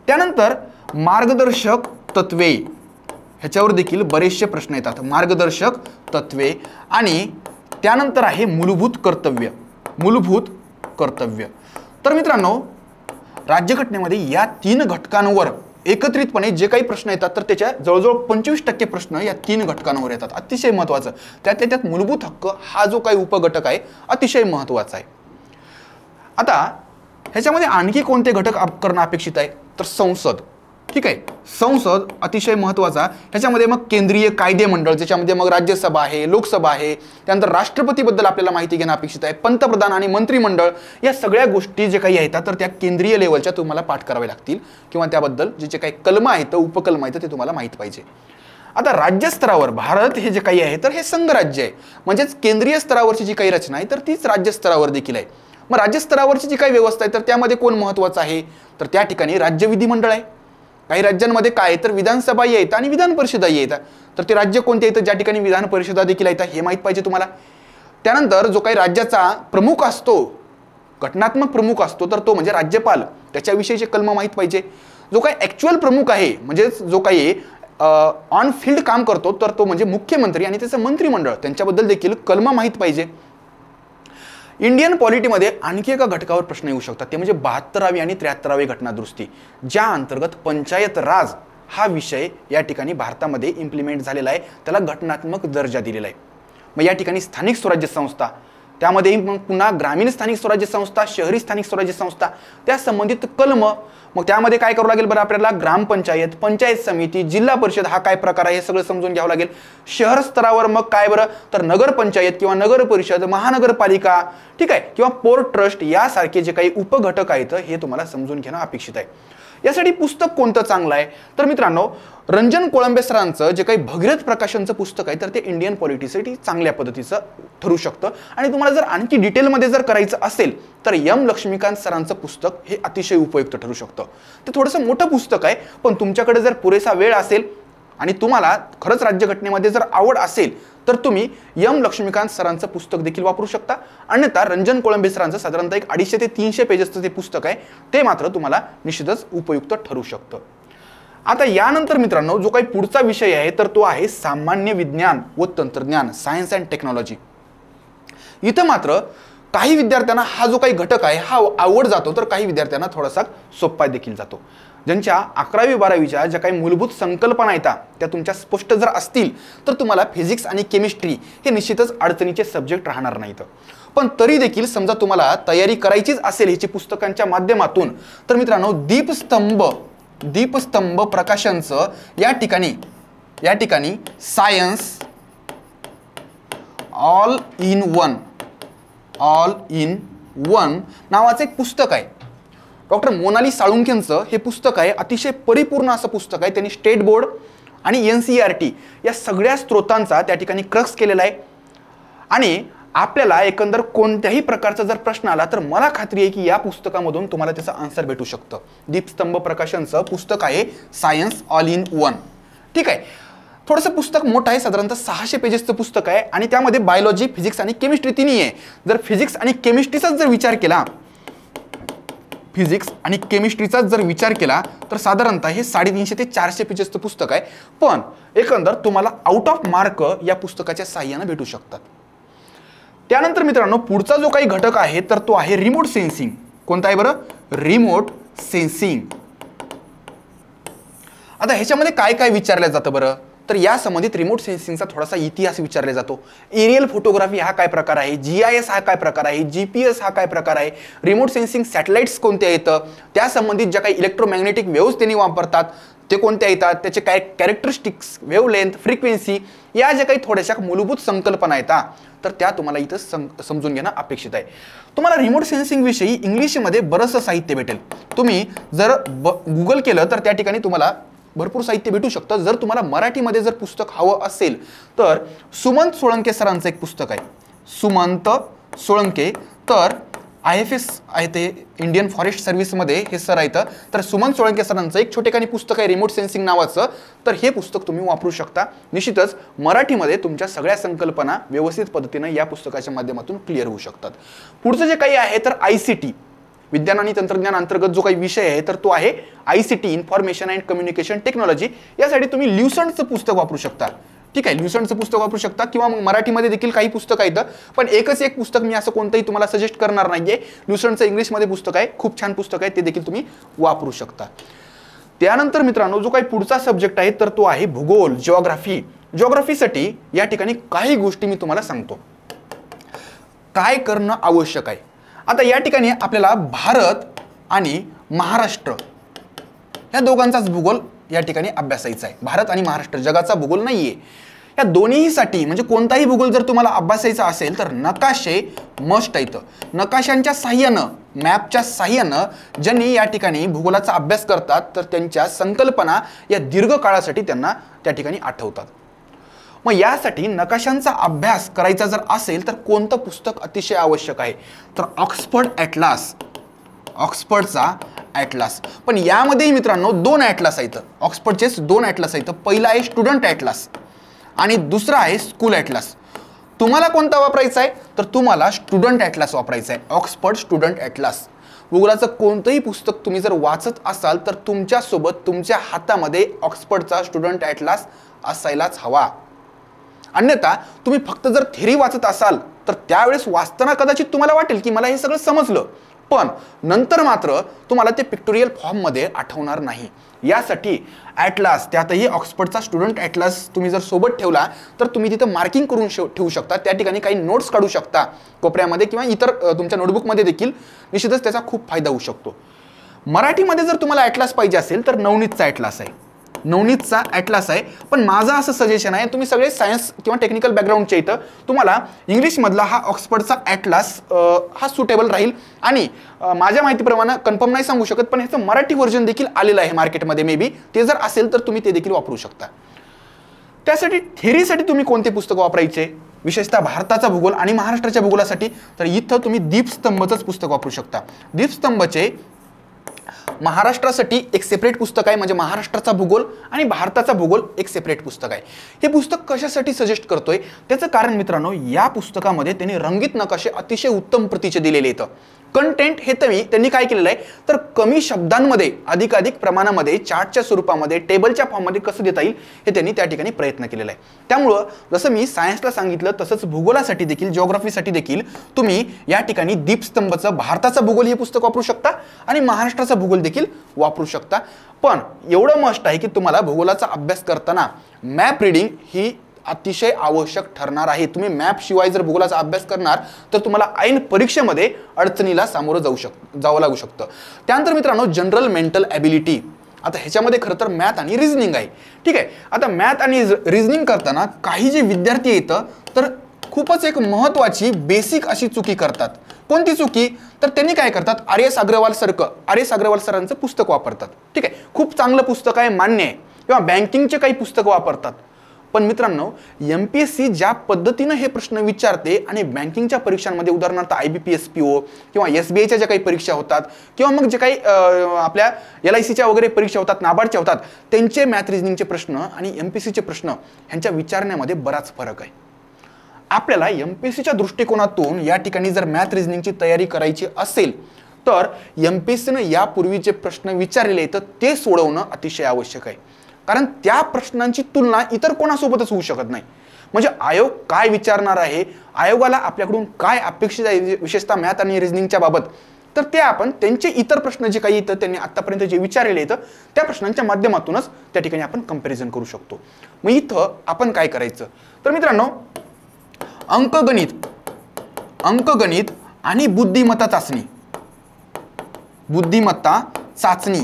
त्यानंतर मार्गदर्शक तत्वे, ह्याच्यावर देखील बरेचसे प्रश्न येतात। मार्गदर्शक तत्वे आणि त्यानंतर आहे मूलभूत कर्तव्य। मूलभूत कर्तव्य तर मित्रांनो राज्यघटनेमध्ये या 3 घटकांवर एकत्रितपणे जे काही प्रश्न येतात तर त्याच्या जवळजवळ 25% प्रश्न या 3 घटकांवर येतात। अतिशय महत्त्वाचं त्यात मूलभूत हक्क हा जो काही उपघटक आहे अतिशय महत्त्वाचा आहे। आता ह्याच्यामध्ये आणखी कोणते घटक करणं अपेक्षित आहे तर संसद, ठीक आहे. संसद अतिशय महत्त्वाचा, ह्याच्यामध्ये मग केंद्रीय कायदे मंडळ, ज्याच्यामध्ये मग राज्यसभा आहे, लोकसभा आहे, त्यानंतर राष्ट्रपतीबद्दल आपल्याला माहिती घेणं अपेक्षित आहे, पंतप्रधान आणि मंत्रिमंडळ, या सगळ्या गोष्टी जे काही आहेत तर त्या केंद्रीय लेवलच्या तुम्हाला पाठ कराव्या लागतील किंवा त्याबद्दल जे काही कलम आहेत, उपकलम आहेत ते तुम्हाला माहीत पाहिजे. आता राज्यस्तरावर भारत हे जे काही आहे तर हे संघराज्य आहे, म्हणजेच केंद्रीय स्तरावरची जी काही रचना आहे तर तीच राज्यस्तरावर देखील आहे. मग राज्यस्तरावरची जी काही व्यवस्था आहे तर त्यामध्ये कोण महत्त्वाचं आहे, तर त्या ठिकाणी राज्य विधिमंडळ आहे. काही राज्यांमध्ये काय तर विधानसभा येतात आणि विधान परिषदाही येतात, तर ते राज्य कोणते येतं ज्या ठिकाणी विधान परिषदा देखील येतात हे माहीत पाहिजे तुम्हाला. त्यानंतर जो काही राज्याचा प्रमुख असतो, घटनात्मक प्रमुख असतो, तर तो म्हणजे राज्यपाल, त्याच्याविषयीचे कलम माहीत पाहिजे. जो काही ॲक्च्युअल प्रमुख आहे म्हणजेच जो काही ऑन फील्ड काम करतो तर तो म्हणजे मुख्यमंत्री आणि त्याचं मंत्रिमंडळ, त्यांच्याबद्दल देखील कलम माहीत पाहिजे. इंडियन पॉलिटीमध्ये आणखी एका घटकावर प्रश्न येऊ शकतात, ते म्हणजे 72वी आणि 73वी घटनादुरुस्ती, ज्या अंतर्गत पंचायत राज हा विषय या ठिकाणी भारतामध्ये इम्प्लिमेंट झालेला आहे, त्याला घटनात्मक दर्जा दिलेला आहे. मग या ठिकाणी स्थानिक स्वराज्य संस्था, त्यामध्ये मग पुन्हा ग्रामीण स्थानिक स्वराज्य संस्था, शहरी स्थानिक स्वराज्य संस्था, त्या संबंधित कलम, मग त्यामध्ये काय करावं लागेल बरं आपल्याला, ग्रामपंचायत, पंचायत समिती, जिल्हा परिषद हा काय प्रकार आहे हे सगळं समजून घ्यावं लागेल. शहर स्तरावर मग काय बरं, तर नगर पंचायत किंवा नगर परिषद, महानगरपालिका, ठीक आहे, किंवा पोर्ट ट्रस्ट यासारखे जे काही उपघटक आहेत हे तुम्हाला समजून घेणं अपेक्षित आहे. यासाठी पुस्तक कोणतं चांगलं आहे, तर मित्रांनो रंजन कोळंबे सरांचं जे काही भगीरथ प्रकाशनचं पुस्तक आहे तर ते इंडियन पॉलिटीसाठी चांगल्या पद्धतीचं ठरू शकतं. आणि तुम्हाला जर आणखी डिटेलमध्ये जर करायचं असेल तर एम लक्ष्मीकांत सरांचं पुस्तक हे अतिशय उपयुक्त ठरू शकतं. ते थोडंसं मोठं पुस्तक आहे, पण तुमच्याकडे जर पुरेसा वेळ असेल आणि तुम्हाला खरंच राज्यघटनेमध्ये जर आवड असेल तर तुम्ही एम लक्ष्मीकांत सरांचं पुस्तक देखील वापरू शकता. अन्यथा रंजन कोळंबे सरांचं साधारणतः 250 ते 300 पेजेसचं ते पुस्तक आहे, ते मात्र तुम्हाला निश्चितच उपयुक्त ठरू शकतं. आता यानंतर मित्रांनो जो काही पुढचा विषय आहे तर तो आहे सामान्य विज्ञान व तंत्रज्ञान, सायन्स अँड टेक्नॉलॉजी. इथं मात्र काही विद्यार्थ्यांना हा जो काही घटक आहे हा आवड जातो, तर काही विद्यार्थ्यांना थोडासा सोपा देखील जातो. ज्यांच्या 11वी 12वीच्या ज्या काही मूलभूत संकल्पना आहेत त्या तुमच्या स्पष्ट जर असतील तर तुम्हाला फिजिक्स आणि केमिस्ट्री हे निश्चितच अडचणीचे सब्जेक्ट राहणार नाहीत. पण तरी देखील समजा तुम्हाला तयारी करायचीच असेल ह्याची पुस्तकांच्या माध्यमातून, तर मित्रांनो दीपस्तंभ प्रकाशनचं या ठिकाणी सायन्स ऑल इन वन नावाचं एक पुस्तक आहे. डॉक्टर मोनाली साळुंखेंचं हे पुस्तक आहे, अतिशय परिपूर्ण असं पुस्तक आहे. त्यांनी स्टेट बोर्ड आणि NCERT या सगळ्या स्त्रोतांचा त्या ठिकाणी क्रक्स केलेला आहे. आणि आपल्याला एकंदर कोणत्याही प्रकारचा जर प्रश्न आला तर मला खात्री आहे की या पुस्तकामधून तुम्हाला त्याचा आन्सर भेटू शकतं. दीपस्तंभ प्रकाशनचं पुस्तक आहे सायन्स ऑल इन वन. ठीक आहे, थोडंसं पुस्तक मोठं आहे, साधारणतः 600 पेजेसचं पुस्तक आहे आणि त्यामध्ये बायोलॉजी, फिजिक्स आणि केमिस्ट्री तिन्ही आहे. जर फिजिक्स आणि केमिस्ट्रीचाच जर विचार केला तर साधारणतः हे 350 ते 400 पेजेसचं पुस्तक आहे. पण एकंदर तुम्हाला आउट ऑफ मार्क या पुस्तकाच्या साहाय्याने भेटू शकतात. त्यानंतर मित्रांनो पुढचा जो काही घटक आहे तर तो आहे रिमोट सेन्सिंग. कोणता आहे बरं, रिमोट सेन्सिंग. आता ह्याच्यामध्ये काय काय विचारलं जातं बरं, तर या संबंधित रिमोट सेन्सिंगचा थोडासा इतिहास विचारला जातो. एरियल फोटोग्राफी हा काय प्रकार आहे, GIS हा काय प्रकार आहे, GPS हा काय प्रकार आहे, रिमोट सेन्सिंग सॅटेलाइट्स कोणते येतं, त्या संबंधित ज्या काही इलेक्ट्रोमॅग्नेटिक वेव्हज त्यांनी वापरतात ते कोणत्या येतात, त्याचे काय कॅरेक्टरिस्टिक्स, वेव्हलेंथ, फ्रिक्वेन्सी, या ज्या काही थोड्याशा मूलभूत संकल्पना आहेत तर त्या तुम्हाला इथं समजून घेणं अपेक्षित आहे. तुम्हाला रिमोट सेन्सिंग विषयी इंग्लिशमध्ये बरंचसं साहित्य भेटेल. तुम्ही जर गुगल केलं तर त्या ठिकाणी तुम्हाला भरपूर साहित्य भेटू शकतं. जर तुम्हाला मराठीमध्ये जर पुस्तक हवं असेल तर सुमंत सोळंके सरांचं एक पुस्तक आहे, सुमंत सोळंके. तर IFS आहे ते इंडियन फॉरेस्ट सर्व्हिसमध्ये हे सर आहेत. तर सुमंत सोळंके सरांचं एक छोटेखानी पुस्तक आहे रिमोट सेन्सिंग नावाचं, तर हे पुस्तक तुम्ही वापरू शकता. निश्चितच मराठीमध्ये तुमच्या सगळ्या संकल्पना व्यवस्थित पद्धतीने या पुस्तकाच्या माध्यमातून क्लिअर होऊ शकतात. पुढचं जे काही आहे तर ICT, विज्ञान आणि तंत्रज्ञान अंतर्गत जो काही विषय आहे तर तो आहे ICT, information and communication technology. यासाठी तुम्ही ल्युसंटचं पुस्तक वापरू शकता. ठीक आहे, ल्युसंटचं पुस्तक वापरू शकता किंवा मग मराठीमध्ये देखील काही पुस्तक आहेत. पण एकच एक पुस्तक मी असं कोणतंही तुम्हाला सजेस्ट करणार नाहीये. ल्युसंटचं इंग्लिशमध्ये पुस्तक आहे, खूप छान पुस्तक आहे, ते देखील तुम्ही वापरू शकता. त्यानंतर मित्रांनो जो काही पुढचा सब्जेक्ट आहे तर तो आहे भूगोल, जिओग्राफी. जिओग्राफीसाठी या ठिकाणी काही गोष्टी मी तुम्हाला सांगतो काय करणं आवश्यक आहे. आता या ठिकाणी आपल्याला भारत आणि महाराष्ट्र ह्या दोघांचाच भूगोल या ठिकाणी अभ्यासायचा आहे. भारत आणि महाराष्ट्र जगाचा भूगोल नाहीये. या दोन्हीसाठी म्हणजे कोणताही भूगोल जर तुम्हाला अभ्यासायचा असेल तर नकाशे मस्ट आहेत. नकाशांच्या साह्यानं, मॅपच्या साह्यानं ज्यांनी या ठिकाणी भूगोलाचा अभ्यास करतात तर त्यांच्या संकल्पना या दीर्घ काळासाठी त्यांना त्या ठिकाणी आठवतात. मग यासाठी नकाशांचा अभ्यास करायचा जर असेल तर कोणतं पुस्तक अतिशय आवश्यक आहे तर ऑक्सफर्ड ॲटलास, ऑक्सफर्डचा ॲटलास. पण यामध्येही मित्रांनो 2 ॲटलास आहेत. ऑक्सफर्डचेच 2 ॲटलास आहेत. पहिला आहे स्टुडंट ॲटलास आणि दुसरा आहे स्कूल ॲटलास. तुम्हाला कोणता वापरायचा आहे तर तुम्हाला स्टुडंट ॲटलास वापरायचा आहे. Oxford student atlas. भूगोलाचं कोणतंही पुस्तक तुम्ही जर वाचत असाल तर तुमच्यासोबत तुमच्या हातामध्ये ऑक्सफर्डचा स्टुडंट ॲटलास असायलाच हवा. अन्यथा तुम्ही फक्त जर थेरी वाचत असाल तर त्यावेळेस वाचताना कदाचित तुम्हाला वाटेल की मला हे सगळं समजलं, पण नंतर मात्र तुम्हाला ते पिक्टोरियल फॉर्ममध्ये आठवणार नाही. यासाठी ॲटलास, त्यातही ऑक्सफर्डचा स्टुडंट ॲटलास तुम्ही जर सोबत ठेवला तर तुम्ही तिथं मार्किंग करून ठेवू शकता. त्या ठिकाणी काही नोट्स काढू शकता कोपऱ्यामध्ये किंवा इतर तुमच्या नोटबुकमध्ये देखील. निश्चितच त्याचा खूप फायदा होऊ शकतो. मराठीमध्ये जर तुम्हाला ॲटलास पाहिजे असेल तर नवनीतचा ॲटलास आहे. नवनीतचा ॲटलास आहे. पण माझं असं सजेशन आहे, तुम्ही सगळे सायन्स किंवा टेक्निकल बॅकग्राऊंडचे इथं तुम्हाला इंग्लिशमधला हा ऑक्सफर्डचा ॲटलास हा सुटेबल राहील. आणि माझ्या माहितीप्रमाणे कन्फर्म नाही सांगू शकत, पण ह्याचं मराठी व्हर्जन देखील आलेलं आहे मार्केटमध्ये. मे बी ते जर असेल तर तुम्ही ते देखील वापरू शकता. त्यासाठी थेरीसाठी तुम्ही कोणते पुस्तक वापरायचे, विशेषतः भारताचा भूगोल आणि महाराष्ट्राच्या भूगोलासाठी, तर इथं तुम्ही दीपस्तंभचंच पुस्तक वापरू शकता. दीपस्तंभचे महाराष्ट्रासाठी एक सेपरेट पुस्तक आहे, म्हणजे महाराष्ट्राचा भूगोल आणि भारताचा भूगोल एक सेपरेट पुस्तक आहे. हे पुस्तक कशासाठी सजेस्ट करतोय त्याचं कारण मित्रांनो, या पुस्तकामध्ये त्यांनी रंगीत नकाशे अतिशय उत्तम प्रतीचे दिलेले आहेत. कंटेंट हे त्यांनी काय केलेलं आहे तर कमी शब्दांमध्ये अधिकाधिक प्रमाणामध्ये चार्टच्या स्वरूपामध्ये टेबलच्या फॉर्ममध्ये कसं देता येईल हे त्यांनी त्या ठिकाणी प्रयत्न केलेला आहे. त्यामुळं जसं मी सायन्सला सांगितलं तसंच भूगोलासाठी देखील, जिओग्राफीसाठी देखील तुम्ही या ठिकाणी दीपस्तंभचं भारताचा भूगोल हे पुस्तक वापरू शकता आणि महाराष्ट्राचा भूगोल देखील वापरू शकता. पण एवढं मस्ट आहे की तुम्हाला भूगोलाचा अभ्यास करताना मॅप रीडिंग ही अतिशय आवश्यक ठरणार आहे. तुम्ही मॅप शिवाय जर भूगोलाचा अभ्यास करणार तर तुम्हाला ऐन परीक्षेमध्ये अडचणीला सामोरं जावं लागू शकतं. त्यानंतर मित्रांनो जनरल मेंटल ॲबिलिटी. आता ह्याच्यामध्ये खरं तर मॅथ आणि रिझनिंग आहे. ठीक आहे. आता मॅथ आणि रिझनिंग करताना काही जे विद्यार्थी येतं तर खूपच एक महत्त्वाची बेसिक अशी चुकी करतात. कोणती चुकी तर त्यांनी काय करतात, आर.एस. अग्रवाल सरांचं पुस्तक वापरतात. ठीक आहे, खूप चांगलं पुस्तक आहे, मान्य आहे. किंवा बँकिंगचे काही पुस्तकं वापरतात. पण मित्रांनो, MPSC ज्या पद्धतीनं हे प्रश्न विचारते आणि बँकिंगच्या परीक्षांमध्ये उदाहरणार्थ IBPS PO किंवा SBIच्या ज्या काही परीक्षा होतात किंवा मग जे काही आपल्या LICच्या वगैरे परीक्षा होतात, नाबार्डच्या होतात, त्यांचे मॅथ रिझनिंगचे प्रश्न आणि MPSCचे प्रश्न ह्यांच्या विचारण्यामध्ये बराच फरक आहे. आपल्याला MPSCच्या दृष्टिकोनातून या ठिकाणी जर मॅथ रिझनिंगची तयारी करायची असेल तर MPSCनं यापूर्वीचे प्रश्न विचारलेले तर ते सोडवणं अतिशय आवश्यक आहे. कारण त्या प्रश्नांची तुलना इतर कोणासोबतच होऊ शकत नाही. म्हणजे आयोग काय विचारणार आहे, आयोगाला आपल्याकडून काय अपेक्षित आहे विशेषतः मॅथ आणि रिझनिंगच्या बाबत, तर ते आपण त्यांचे इतर प्रश्न जे काही येतं त्यांनी आतापर्यंत जे विचारलेले आहेत त्या प्रश्नांच्या माध्यमातूनच त्या ठिकाणी आपण कंपॅरिझन करू शकतो. मग इथं आपण काय करायचं तर मित्रांनो, अंकगणित आणि बुद्धिमत्ता चाचणी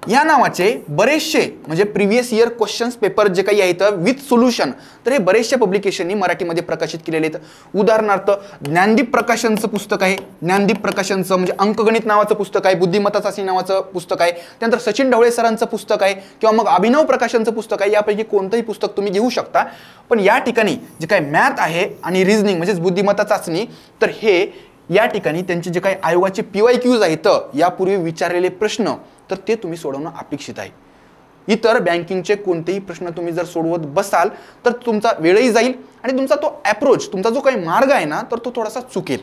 या नावाचे बरेचसे म्हणजे प्रिव्हियस इयर क्वेश्चन्स पेपर जे काही आहेत विथ सोल्युशन, तर हे बरेचशा पब्लिकेशननी मराठीमध्ये प्रकाशित केलेले आहेत. उदाहरणार्थ ज्ञानदीप प्रकाशनचं पुस्तक आहे. ज्ञानदीप प्रकाशनचं म्हणजे अंकगणित नावाचं पुस्तक आहे, बुद्धिमत्ता चाचणी नावाचं पुस्तक आहे. त्यानंतर सचिन ढवळे सरांचं पुस्तक आहे किंवा मग अभिनव प्रकाशनचं पुस्तक आहे. यापैकी कोणतंही पुस्तक तुम्ही घेऊ शकता. पण या ठिकाणी जे काही मॅथ आहे आणि रिझनिंग म्हणजेच बुद्धिमत्ता चाचणी, तर हे या ठिकाणी त्यांचे जे काही आयोगाचे PYQs आहेत यापूर्वी विचारलेले प्रश्न तर ते तुम्ही सोडवणं अपेक्षित आहे. इतर बँकिंगचे कोणतेही प्रश्न तुम्ही जर सोडवत बसाल तर तुमचा वेळही जाईल आणि तुमचा तो अप्रोच, तुमचा जो काही मार्ग आहे ना तर तो थोडासा चुकेल.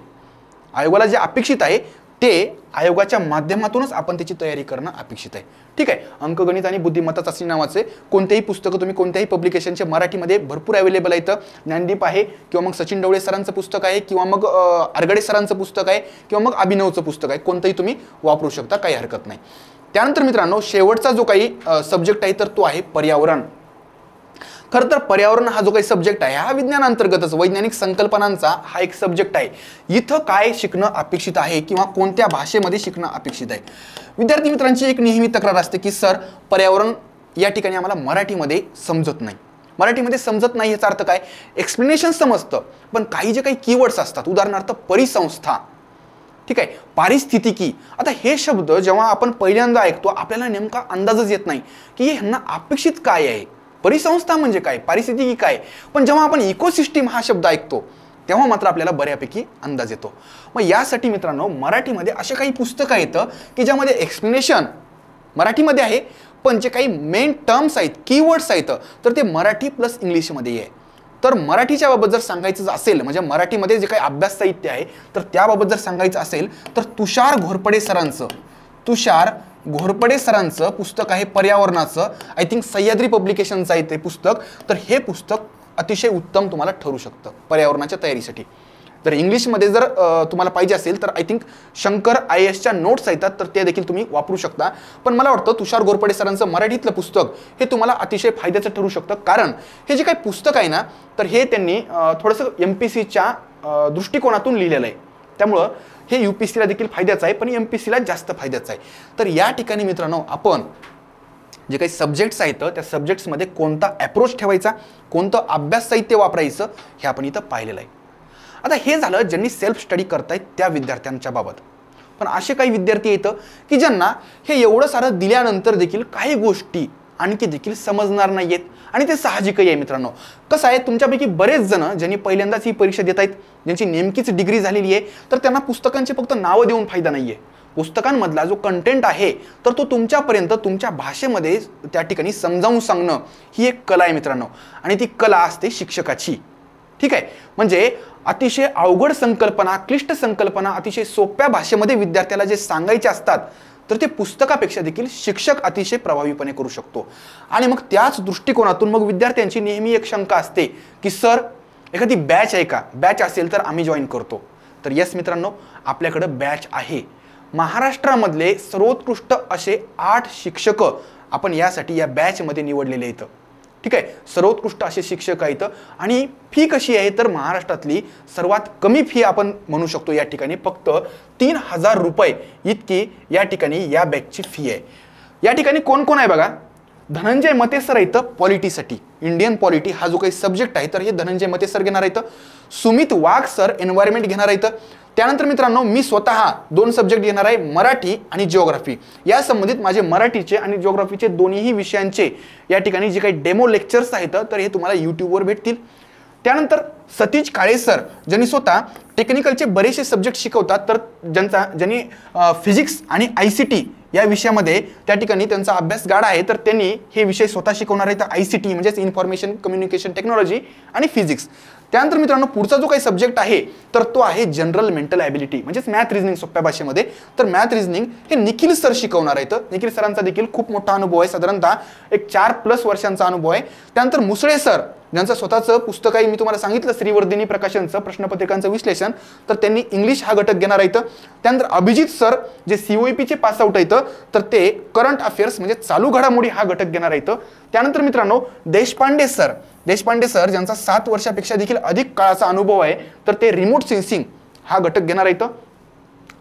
आयोगाला जे अपेक्षित आहे ते आयोगाच्या माध्यमातूनच आपण त्याची तयारी करणं अपेक्षित आहे. ठीक आहे. अंकगणित आणि बुद्धिमत्ता चाचणी नावाचे कोणतेही पुस्तकं तुम्ही कोणत्याही पब्लिकेशनचे मराठीमध्ये भरपूर अवेलेबल आहेत. ज्ञानदीप आहे किंवा मग सचिन ढवळे सरांचं पुस्तक आहे किंवा मग आरगडे सरांचं पुस्तक आहे किंवा मग अभिनवचं पुस्तक आहे, कोणतंही तुम्ही वापरू शकता, काही हरकत नाही. त्यानंतर मित्रांनो, शेवटचा जो काही सब्जेक्ट आहे तर तो आहे पर्यावरण. खरं तर पर्यावरण हा जो काही सब्जेक्ट आहे हा विज्ञानांतर्गतच वैज्ञानिक संकल्पनांचा हा एक सब्जेक्ट आहे. इथं काय शिकणं अपेक्षित आहे किंवा कोणत्या भाषेमध्ये शिकणं अपेक्षित आहे. विद्यार्थी मित्रांची एक नेहमी तक्रार असते की सर पर्यावरण या ठिकाणी आम्हाला मराठीमध्ये समजत नाही. मराठीमध्ये समजत नाही याचा अर्थ काय, एक्सप्लेनेशन समजतं पण काही जे काही कीवर्ड्स असतात, उदाहरणार्थ परिसंस्था, ठीक आहे, पारिस्थितिकी. आता हे शब्द जेव्हा आपण पहिल्यांदा ऐकतो आपल्याला नेमका अंदाजच येत नाही की ह्यांना अपेक्षित काय आहे. परिसंस्था म्हणजे काय, पारिस्थितिकी काय. पण जेव्हा आपण इकोसिस्टीम हा शब्द ऐकतो तेव्हा मात्र आपल्याला बऱ्यापैकी अंदाज येतो. मग यासाठी मित्रांनो मराठीमध्ये असे काही पुस्तकं येतं की ज्यामध्ये एक्सप्लेनेशन मराठीमध्ये आहे पण जे काही मेन टर्म्स आहेत, कीवर्ड्स आहेत तर ते मराठी प्लस इंग्लिशमध्ये आहे. तर मराठीच्या बाबत जर सांगायचं असेल म्हणजे मराठीमध्ये जे काही अभ्यास साहित्य आहे तर त्याबाबत जर सांगायचं असेल तर तुषार घोरपडे सरांचं पुस्तक आहे पर्यावरणाचं. आय थिंक सह्याद्री पब्लिकेशनचं आहे ते पुस्तक. तर हे पुस्तक अतिशय उत्तम तुम्हाला ठरू शकतं पर्यावरणाच्या तयारीसाठी. जर इंग्लिशमध्ये जर तुम्हाला पाहिजे असेल तर आय थिंक शंकर IASच्या नोट्स येतात तर ते देखील तुम्ही वापरू शकता. पण मला वाटतं तुषार घोरपडे सरांचं मराठीतलं पुस्तक हे तुम्हाला अतिशय फायद्याचं ठरू शकतं. कारण हे जे काही पुस्तक आहे ना तर हे त्यांनी थोडंसं MPSCच्या दृष्टिकोनातून लिहिलेलं आहे. त्यामुळं हे UPSCला देखील फायद्याचं आहे पण MPSCला जास्त फायद्याचं आहे. तर या ठिकाणी मित्रांनो आपण जे काही सब्जेक्ट्स आहेत त्या सब्जेक्ट्समध्ये कोणता अप्रोच ठेवायचा, कोणतं अभ्यास साहित्य वापरायचं हे आपण इथं पाहिलेलं आहे. आता हे झालं ज्यांनी सेल्फ स्टडी करतायत त्या विद्यार्थ्यांच्या बाबत. पण असे काही विद्यार्थी येतं की ज्यांना हे एवढं सारं दिल्यानंतर देखील काही गोष्टी आणखी देखील समजणार नाही आहेत आणि ते साहजिकही आहे मित्रांनो. कसं आहे, तुमच्यापैकी बरेच जण ज्यांनी पहिल्यांदाच ही परीक्षा देत आहेत, ज्यांची नेमकीच डिग्री झालेली आहे, तर त्यांना पुस्तकांचे फक्त नावं देऊन फायदा नाही आहे. पुस्तकांमधला जो कंटेंट आहे तर तो तुमच्यापर्यंत तुमच्या भाषेमध्ये त्या ठिकाणी समजावून सांगणं ही एक कला आहे मित्रांनो. आणि ती कला असते शिक्षकाची. ठीक आहे, म्हणजे अतिशय अवघड संकल्पना, क्लिष्ट संकल्पना अतिशय सोप्या भाषेमध्ये विद्यार्थ्याला जे सांगायचे असतात तर ते पुस्तकापेक्षा देखील शिक्षक अतिशय प्रभावीपणे करू शकतो. आणि मग त्याच दृष्टिकोनातून मग विद्यार्थ्यांची नेहमी एक शंका असते की सर एखादी बॅच आहे का, बॅच असेल तर आम्ही जॉईन करतो. तर यस मित्रांनो, आपल्याकडे बॅच आहे. महाराष्ट्रामधले सर्वोत्कृष्ट असे 8 शिक्षक आपण यासाठी या बॅचमध्ये निवडलेले आहेत. ठीक आहे, सर्वोत्कृष्ट असे शिक्षक आहेत. आणि फी कशी आहे तर महाराष्ट्रातली सर्वात कमी फी आपण म्हणू शकतो या ठिकाणी फक्त 3000 रुपये इतकी या ठिकाणी या बॅचची फी आहे. या ठिकाणी कोण कोण आहे बघा, धनंजय मते सर आहेत पॉलिटीसाठी, इंडियन पॉलिटी हा जो काही सब्जेक्ट आहे तर हे धनंजय मते सर घेणार आहेत. सुमित वाघ सर एन्व्हायरमेंट घेणार आहेत. त्यानंतर मित्रांनो मी स्वतः 2 सब्जेक्ट घेणार आहे, मराठी आणि जिओग्राफी. या संबंधित माझे मराठीचे आणि जिओग्राफीचे दोन्ही विषयांचे या ठिकाणी जे काही डेमो लेक्चर्स आहेत तर हे तुम्हाला यूट्यूबवर भेटतील. त्यानंतर सतीश काळे सर ज्यांनी स्वतः टेक्निकलचे बरेचसे सब्जेक्ट शिकवतात, तर ज्यांनी फिजिक्स आणि ICT या विषयामध्ये त्या ठिकाणी त्यांचा अभ्यास गाढा आहे तर त्यांनी हे विषय स्वतः शिकवणार आहेत. ICT म्हणजेच इन्फॉर्मेशन कम्युनिकेशन टेक्नॉलॉजी आणि फिजिक्स. त्यानंतर मित्रांनो पुढचा जो काही सब्जेक्ट आहे तर तो आहे जनरल मेंटल ॲबिलिटी म्हणजेच मॅथ रिझनिंग सोप्या भाषेमध्ये. तर मॅथ रिझनिंग हे निखिल सर शिकवणार आहेत. निखिल सरांचा देखील खूप मोठा अनुभव आहे, साधारणतः एक 4+ वर्षांचा अनुभव आहे. त्यानंतर मुसळे सर ज्यांचं स्वतःचं पुस्तक आहे, मी तुम्हाला सांगितलं श्रीवर्धिनी प्रकाशनचं प्रश्नपत्रिकांचं विश्लेषण, तर त्यांनी इंग्लिश हा घटक घेणार आहेत. त्यानंतर अभिजित सर जे COEPचे पास आउट आहेत तर ते करंट अफेअर्स म्हणजे चालू घडामोडी हा घटक घेणार आहेत. त्यानंतर मित्रांनो देशपांडे सर ज्यांचा 7 वर्षापेक्षा देखील अधिक काळाचा अनुभव आहे तर ते रिमोट सेन्सिंग हा घटक घेणार आहेत.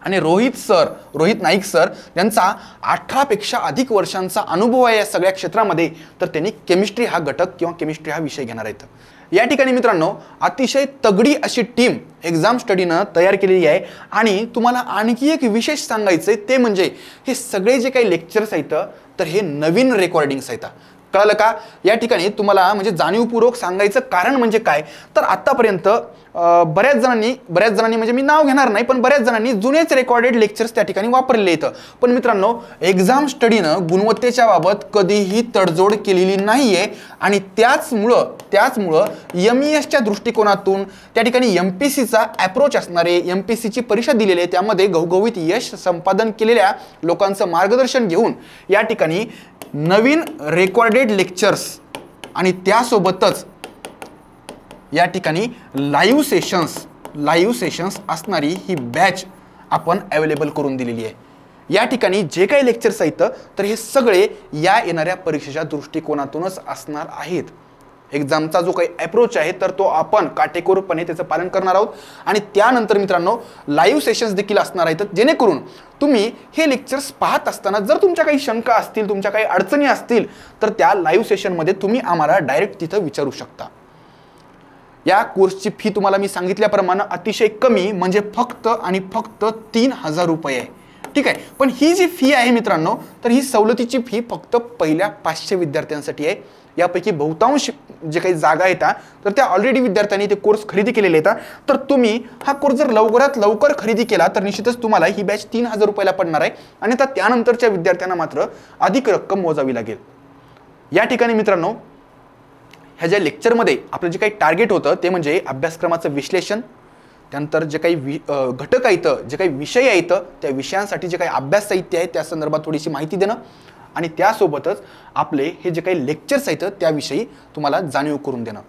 आणि रोहित नाईक सर ज्यांचा 18 पेक्षा अधिक वर्षांचा अनुभव आहे या सगळ्या क्षेत्रामध्ये तर त्यांनी केमिस्ट्री हा घटक किंवा केमिस्ट्री हा विषय घेणार आहेत. या ठिकाणी मित्रांनो अतिशय तगडी अशी टीम एक्झाम स्टडीनं तयार केलेली आहे. आणि तुम्हाला आणखी एक विशेष सांगायचं आहे ते म्हणजे हे सगळे जे काही लेक्चर्स आहेत तर हे नवीन रेकॉर्डिंग्स आहेत. कळलं का? या ठिकाणी तुम्हाला म्हणजे जाणीवपूर्वक सांगायचं कारण म्हणजे काय तर आतापर्यंत बऱ्याच जणांनी म्हणजे मी नाव घेणार नाही पण बऱ्याच जणांनी जुनेच रेकॉर्डेड लेक्चर्स त्या ठिकाणी वापरले आहेत. पण मित्रांनो एक्झाम स्टडीनं गुणवत्तेच्या बाबत कधीही तडजोड केलेली नाहीये. आणि त्याचमुळं MESच्या दृष्टिकोनातून त्या ठिकाणी MPSCचा अप्रोच असणारे, MPSCची परीक्षा दिलेली आहे त्यामध्ये घवघवीत यश संपादन केलेल्या लोकांचं मार्गदर्शन घेऊन या ठिकाणी नवीन रेकॉर्डेड लेक्चर्स आणि त्यासोबतच या ठिकाणी लाईव्ह सेशन्स असणारी ही बॅच आपण अवेलेबल करून दिलेली आहे. या ठिकाणी जे काही लेक्चर्स आहेत तर हे सगळे या येणाऱ्या परीक्षेच्या दृष्टिकोनातूनच असणार आहेत. एक्झामचा जो काही अप्रोच आहे तर तो आपण काटेकोरपणे त्याचं पालन करणार आहोत. आणि त्यानंतर मित्रांनो लाईव्ह सेशन्स देखील असणार आहेत, जेणेकरून तुम्ही हे लेक्चर्स पाहत असताना जर तुमच्या काही शंका असतील, तुमच्या काही अडचणी असतील तर त्या लाईव्ह सेशनमध्ये तुम्ही आम्हाला डायरेक्ट तिथं विचारू शकता. या कोर्सची फी तुम्हाला मी सांगितल्याप्रमाणे अतिशय कमी म्हणजे फक्त आणि फक्त 3000 रुपये आहे. ठीक आहे. पण ही जी फी आहे मित्रांनो, तर ही सवलतीची फी फक्त पहिल्या 500 विद्यार्थ्यांसाठी आहे. यापैकी बहुतांश जे काही जागा आहेत तर त्या ऑलरेडी विद्यार्थ्यांनी ते कोर्स खरेदी केलेले आहेत. तर तुम्ही हा कोर्स जर लवकरात लवकर खरेदी केला तर निश्चितच तुम्हाला ही बॅच 3000 रुपयाला पडणार आहे. आणि आता त्यानंतरच्या विद्यार्थ्यांना मात्र अधिक रक्कम मोजावी लागेल. या ठिकाणी मित्रांनो ह्या ज्या लेक्चरमध्ये आपलं जे काही टार्गेट होतं ते म्हणजे अभ्यासक्रमाचं विश्लेषण, त्यानंतर जे काही घटक आहेत, जे काही विषय आहेत, त्या विषयांसाठी जे काही अभ्यास साहित्य आहे त्या संदर्भात थोडीशी माहिती देणं आणि त्यासोबतच आपले हे जे काही लेक्चर्स आहेत त्याविषयी तुम्हाला जाणीव करून देणं.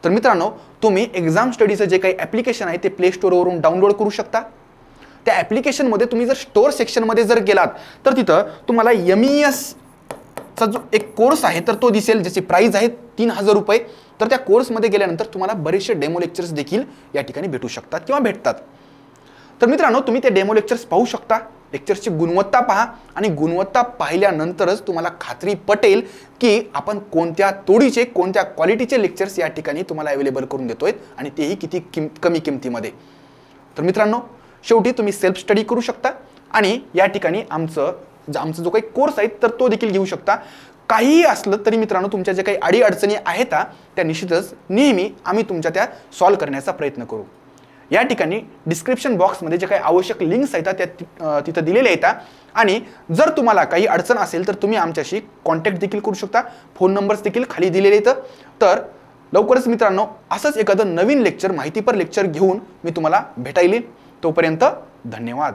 तर मित्रांनो तुम्ही एक्झाम स्टडीचं जे काही ॲप्लिकेशन आहे ते प्ले स्टोअरवरून डाउनलोड करू शकता. त्या ॲप्लिकेशनमध्ये तुम्ही जर स्टोअर सेक्शनमध्ये जर गेलात तर तिथं तुम्हाला MES चा जो एक कोर्स आहे तर तो दिसेल, ज्याची प्राइस आहे 3000 रुपये. तर त्या कोर्समध्ये गेल्यानंतर तुम्हाला बरेचसे डेमो लेक्चर्स देखील या ठिकाणी भेटू शकतात किंवा भेटतात. तर मित्रांनो तुम्ही ते डेमो लेक्चर्स पाहू शकता, लेक्चर्सची गुणवत्ता पहा आणि गुणवत्ता पाहिल्यानंतरच तुम्हाला खात्री पटेल की आपण कोणत्या तोडीचे, कोणत्या क्वालिटीचे लेक्चर्स या ठिकाणी तुम्हाला अवेलेबल करून देतोय आणि तेही किती कमी किमतीमध्ये. तर मित्रांनो शेवटी तुम्ही सेल्फ स्टडी करू शकता आणि या ठिकाणी आमचा जो काही कोर्स आहे तर तो देखील घेऊ शकता. काहीही असलं तरी मित्रांनो तुमच्या जे काही अडीअडचणी आहेत त्या निश्चितच नेहमी आम्ही तुमच्या त्या सॉल्व्ह करण्याचा प्रयत्न करू. या ठिकाणी डिस्क्रिप्शन बॉक्समध्ये जे काही आवश्यक लिंक्स आहेत त्या तिथं दिलेले आहेत आणि जर तुम्हाला काही अडचण असेल तर तुम्ही आमच्याशी कॉन्टॅक्ट देखील करू शकता. फोन नंबर्स देखील खाली दिलेले आहेत. तर लवकरच मित्रांनो असंच एखादं नवीन लेक्चर, माहितीपर लेक्चर घेऊन मी तुम्हाला भेटायला. तोपर्यंत धन्यवाद.